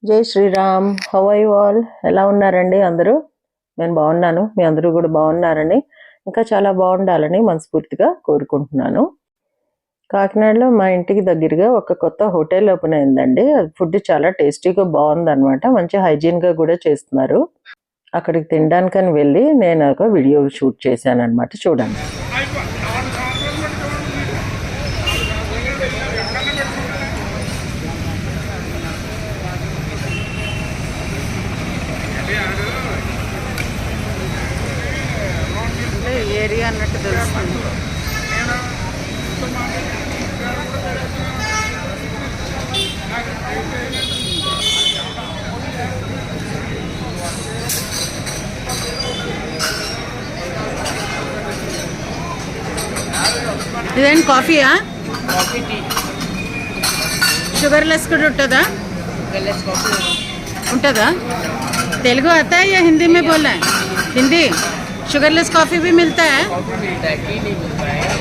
జై Shriram. How are you all? ఎలా ఉన్నారండి అందరూ? నేను బాగున్నాను. మీ అందరూ కూడా బాగున్నారని, ఇంకా చాలా బాగుండాలని మనస్ఫూర్తిగా కోరుకుంటున్నాను. కాకినాడలో మా ఇంటికి దగ్గరగా ఒక కొత్త హోటల్ ఓపెన్ అయిందండి. అది ఫుడ్ చాలా టేస్టీగా బాగుందన్నమాట. మంచి హైజీన్గా కూడా చేస్తున్నారు. అక్కడికి తినడానికని వెళ్ళి నేను ఒక వీడియో షూట్ చేశాను అనమాట. చూడండి. ఏరియా అన్నట్టు తెలుస్తుంది. ఇదేంటి కాఫీయా? షుగర్లెస్ కూడా ఉంటుందా? ఉంటుందా? తెలుగు आता है या हिंदी में बोलना है? हिंदी. शुगरलेस कॉफ़ी भी मिलता है?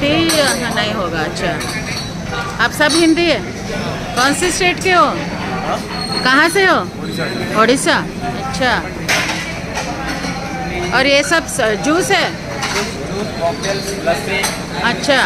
टी नहीं होगा. अच्छा, आप सब हिंदी है? कौन से स्टेट के हो? कहाँ से हो? उड़ीसा. अच्छा, और ये सब जूस है? अच्छा,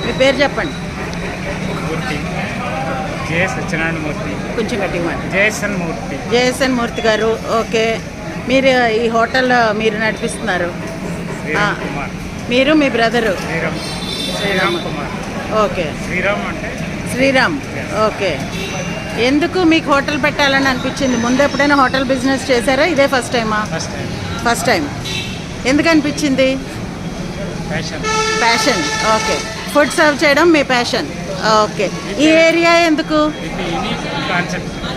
మీ పేరు చెప్పండి. సత్యనారాయణ మూర్తి. కొంచెం గట్టిగా జేఎస్ఎన్ మూర్తి. జేఎస్ఎన్ మూర్తి గారు. ఓకే, మీరు ఈ హోటల్ మీరు నడిపిస్తున్నారు. మీరు మీ బ్రదరు శ్రీరామ్ కుమార్. ఓకే, శ్రీరామ్ అంటే శ్రీరామ్. ఓకే, ఎందుకు మీకు హోటల్ పెట్టాలని అనిపించింది? ముందు ఎప్పుడైనా హోటల్ బిజినెస్ చేశారా? ఇదే ఫస్ట్ టైమా? First time. ఎందుకు అనిపించింది? ప్యాషన్. ఓకే, ఫుడ్ సర్వ్ చేయడం మీ ప్యాషన్. ఓకే, ఈ ఏరియా ఎందుకు?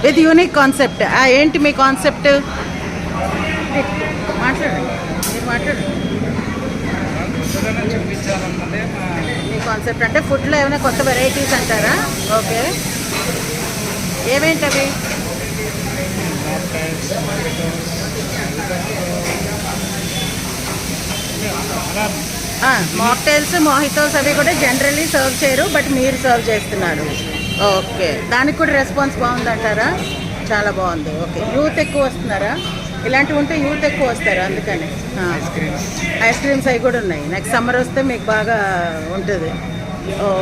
With unique concept. ఏంటి మీ కాన్సెప్ట్? మాట్లాడండి, మీరు మాట్లాడండి. మీ కాన్సెప్ట్ అంటే ఫుడ్లో ఏమైనా కొత్త వెరైటీస్ అంటారా? ఓకే, ఏమేంటవి? మాక్టైల్స్, మోహితోస్ అవి కూడా జనరల్లీ సర్వ్ చేయరు, బట్ మీరు సర్వ్ చేస్తున్నారు. ఓకే, దానికి కూడా రెస్పాన్స్ బాగుందంటారా? చాలా బాగుంది. ఓకే, యూత్ ఎక్కువ వస్తున్నారా? ఇలాంటివి ఉంటే యూత్ ఎక్కువ వస్తారు, అందుకని. ఐస్ క్రీమ్స్ అవి కూడా ఉన్నాయి. నెక్స్ట్ సమ్మర్ వస్తే మీకు బాగా ఉంటుంది.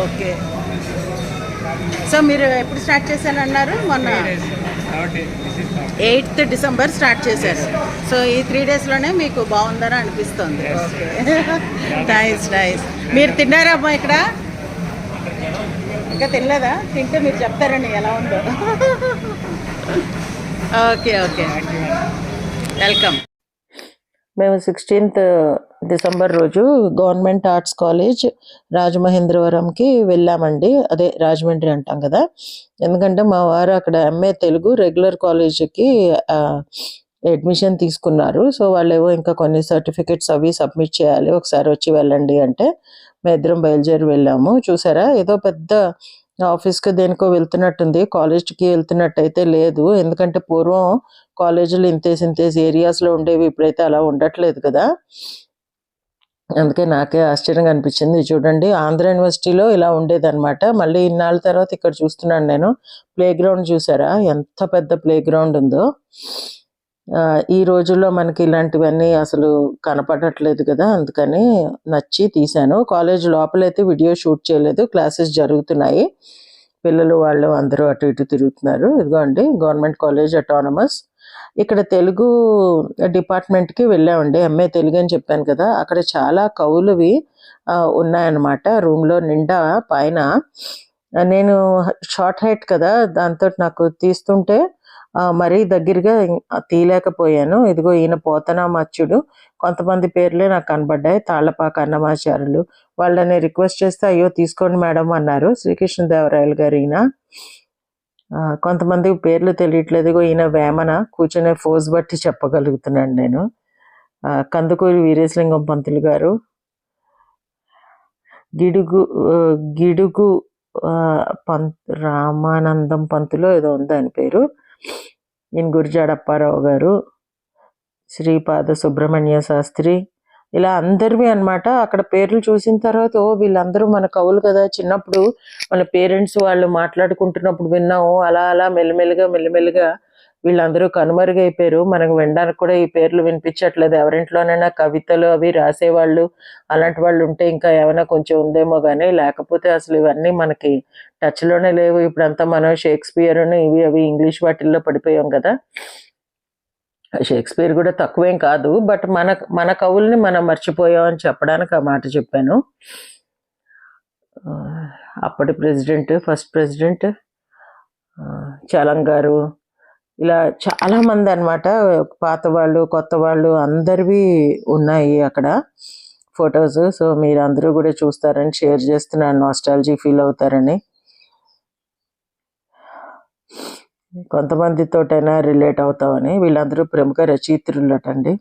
ఓకే, సో మీరు ఎప్పుడు స్టార్ట్ చేశానన్నారు? మొన్న 8th December స్టార్ట్ చేశారు. సో ఈ 3 daysలోనే మీకు బాగుందని అనిపిస్తుంది. Okay, nice nice. మీరు తిన్నారా అమ్మా ఇక్కడ? ఇంకా తినలేదా? తింటే మీరు చెప్తారండి ఎలా ఉందో. Okay okay, welcome. మేము 16th December రోజు గవర్నమెంట్ ఆర్ట్స్ కాలేజ్ రాజమహేంద్రవరంకి వెళ్ళామండి. అదే రాజమండ్రి అంటాం కదా, ఎందుకంటే మా వారు అక్కడ ఎంఏ తెలుగు రెగ్యులర్ కాలేజీకి అడ్మిషన్ తీసుకున్నారు. సో వాళ్ళు ఏవో ఇంకా కొన్ని సర్టిఫికెట్స్ అవి సబ్మిట్ చేయాలి, ఒకసారి వచ్చి వెళ్ళండి అంటే మేము ఇద్దరం బయలుదేరి వెళ్ళాము. చూసారా, ఏదో పెద్ద ఆఫీస్కి దేనికో వెళ్తున్నట్టుంది, కాలేజ్కి వెళ్తున్నట్టు అయితే లేదు. ఎందుకంటే పూర్వం కాలేజీలు ఇంతేసి ఏరియాస్లో ఉండేవి, ఇప్పుడైతే అలా ఉండట్లేదు కదా. అందుకే నాకే ఆశ్చర్యంగా అనిపించింది. చూడండి, ఆంధ్ర యూనివర్సిటీలో ఇలా ఉండేదన్నమాట. మళ్ళీ ఇన్నాళ్ళ తర్వాత ఇక్కడ చూస్తున్నాను నేను. ప్లే గ్రౌండ్ చూసారా, ఎంత పెద్ద ప్లే గ్రౌండ్ ఉందో. ఈ రోజుల్లో మనకి ఇలాంటివన్నీ అసలు కనపడట్లేదు కదా, అందుకని నచ్చి తీశాను. కాలేజ్ లోపలైతే వీడియో షూట్ చేయలేదు, క్లాసెస్ జరుగుతున్నాయి. పిల్లలు వాళ్ళు అందరూ అటు ఇటు తిరుగుతున్నారు. ఇదిగోండి, గవర్నమెంట్ కాలేజ్ అటానమస్. ఇక్కడ తెలుగు డిపార్ట్మెంట్కి వెళ్ళామండి. ఎంఏ తెలుగు అని చెప్పాను కదా, అక్కడ చాలా కవులువి ఉన్నాయన్నమాట రూమ్లో నిండా పైన. నేను షార్ట్ హైట్ కదా, దాంతో నాకు తీస్తుంటే మరీ దగ్గరగా తీయలేకపోయాను. ఇదిగో ఈయన పోతనామాచ్యుడు. కొంతమంది పేర్లే నాకు కనబడ్డాయి. తాళ్లపాక అన్నమాచారులు. వాళ్ళని రిక్వెస్ట్ చేస్తే అయ్యో తీసుకోండి మేడం అన్నారు. శ్రీకృష్ణదేవరాయలు గారు ఈయన. కొంతమంది పేర్లు తెలియట్లేదు. ఇగో ఈయన వేమన. కూర్చునే ఫోజ్ బట్టి చెప్పగలుగుతున్నాను నేను. కందుకూరి వీరేశలింగం పంతులు గారు. గిడుగు రామానందం పంతులు ఏదో ఉంది ఆయన పేరు. ఈయన గురిజాడ అప్పారావు గారు, శ్రీపాద సుబ్రహ్మణ్య శాస్త్రి, ఇలా అందరివి అన్నమాట. అక్కడ పేర్లు చూసిన తర్వాత వీళ్ళందరూ మన కవులు కదా, చిన్నప్పుడు మన పేరెంట్స్ వాళ్ళు మాట్లాడుకుంటున్నప్పుడు విన్నాము. అలా అలా మెల్లిమెల్లిగా వీళ్ళందరూ కనుమరుగైపోయారు. మనకు వినడానికి కూడా ఈ పేర్లు వినిపించట్లేదు. ఎవరింట్లోనైనా కవితలు అవి రాసేవాళ్ళు అలాంటి వాళ్ళు ఉంటే ఇంకా ఏమైనా కొంచెం ఉందేమో కానీ, లేకపోతే అసలు ఇవన్నీ మనకి టచ్లోనే లేవు. ఇప్పుడంతా మనం షేక్స్పియర్ ఇవి అవి ఇంగ్లీష్ వాటిల్లో పడిపోయాం కదా. షేక్స్పియర్ కూడా తక్కువేం కాదు, బట్ మన కవుల్ని మనం మర్చిపోయాం అని చెప్పడానికి ఆ మాట చెప్పాను. అప్పటి ఫస్ట్ ప్రెసిడెంట్ చలం గారు, ఇలా చాలా మంది అన్నమాట. పాత వాళ్ళు కొత్త వాళ్ళు అందరివి ఉన్నాయి అక్కడ ఫొటోస్. సో మీరు అందరూ కూడా చూస్తారని షేర్ చేస్తున్నాను, నాస్టాలజీ ఫీల్ అవుతారని. కొంతమందితోటైనా రిలేట్ అవుతామని. వీళ్ళందరూ ప్రముఖ రచయిత్రులటండి.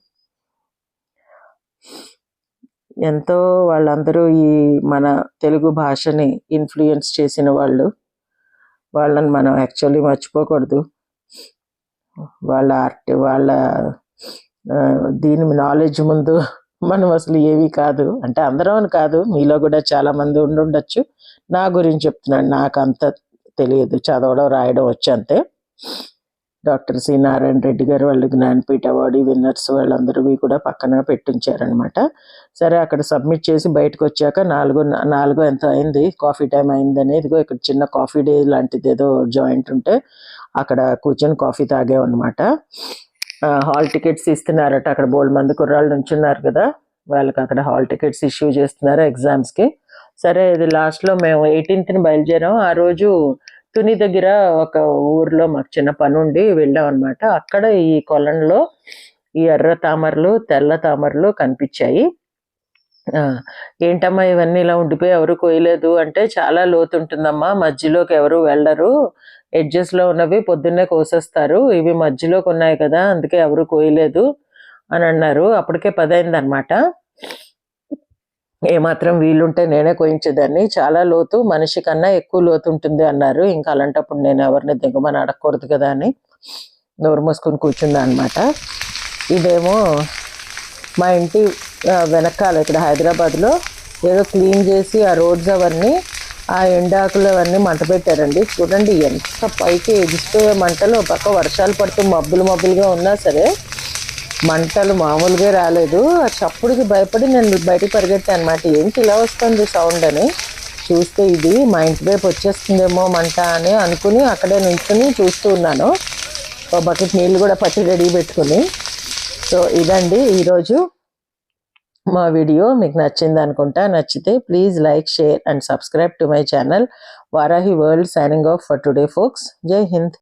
ఎంతో వాళ్ళందరూ ఈ మన తెలుగు భాషని ఇన్ఫ్లుయెన్స్ చేసిన వాళ్ళు. వాళ్ళని మనం యాక్చువల్లీ మర్చిపోకూడదు. వాళ్ళ ఆర్ట్, వాళ్ళ దీని నాలెడ్జ్ ముందు మనం అసలు ఏవి కాదు. అంటే అందరం అని కాదు, మీలో కూడా చాలా మంది ఉండొచ్చు. నా గురించి చెప్తున్నాను, నాకు అంత తెలియదు, చదవడం రాయడం వచ్చి అంతే. డాక్టర్ సి నారాయణ రెడ్డి గారు వాళ్ళు జ్ఞానపీఠ అవార్డు విన్నర్స్ వాళ్ళందరూ కూడా పక్కన పెట్టించారనమాట. సరే అక్కడ సబ్మిట్ చేసి బయటకు వచ్చాక 4 ఎంత అయింది, కాఫీ టైం అయిందని. ఇదిగో ఇక్కడ చిన్న కాఫీ డే లాంటిది ఏదో జాయింట్ ఉంటే అక్కడ కూర్చొని కాఫీ తాగామన్నమాట. హాల్ టికెట్స్ ఇస్తున్నారట. అక్కడ బోల్డ్ మంది కుర్రాళ్ళు నుంచున్నారు కదా, వాళ్ళకి అక్కడ హాల్ టికెట్స్ ఇష్యూ చేస్తున్నారు ఎగ్జామ్స్కి. సరే ఇది లాస్ట్లో మేము 18th బయలుదేరాం. ఆ రోజు తుని దగ్గర ఒక ఊర్లో మాకు చిన్న పని ఉండి వెళ్ళాం అనమాట. అక్కడ ఈ కొలంలో ఈ ఎర్ర తామరలు తెల్ల తామరలు కనిపించాయి. ఏంటమ్మా ఇవన్నీ ఇలా ఉండిపోయి ఎవరు కోయలేదు అంటే, చాలా లోతు ఉంటుందమ్మా, మధ్యలోకి ఎవరు వెళ్ళరు, ఎడ్జెస్లో ఉన్నవి పొద్దున్నే కోసేస్తారు, ఇవి మధ్యలోకి ఉన్నాయి కదా అందుకే ఎవరు కోయలేదు అని అన్నారు. అప్పటికే 10 అయిందనమాట. ఏమాత్రం వీలుంటే నేనే కోయించేదాన్ని, చాలా లోతు, మనిషి కన్నా ఎక్కువ లోతు ఉంటుంది అన్నారు. ఇంకా అలాంటప్పుడు నేను ఎవరిని దిగమని అడగకూడదు కదా అని నోరు మూసుకొని కూర్చుందా అనమాట. ఇదేమో మా ఇంటి వెనకాల ఇక్కడ హైదరాబాద్లో ఏదో క్లీన్ చేసి ఆ రోడ్స్ అవన్నీ ఆ ఎండాకులు అవన్నీ మంట పెట్టారండి. చూడండి ఎంత పైకి ఎగిసిపోయే మంటలు. పక్క వర్షాలు పడుతూ మబ్బులుగా ఉన్నా సరే మంటలు మామూలుగా రాలేదు. ఆ చప్పుడుకి భయపడి నేను బయటకు పరిగెట్టాను అనమాట. ఏంటి ఇలా వస్తుంది సౌండ్ అని చూస్తే ఇది మా ఇంటి వైపు వచ్చేస్తుందేమో మంట అని అనుకుని అక్కడే నిల్చుని చూస్తూ ఉన్నాను. ఒక బకెట్ నీళ్ళు కూడా పట్టి రెడీ పెట్టుకుని. సో ఇదండి ఈరోజు మా వీడియో. మీకు నచ్చింది అనుకుంటా. నచ్చితే please like, share and subscribe to my channel Varahi world. Signing off for today folks. జై హింద్.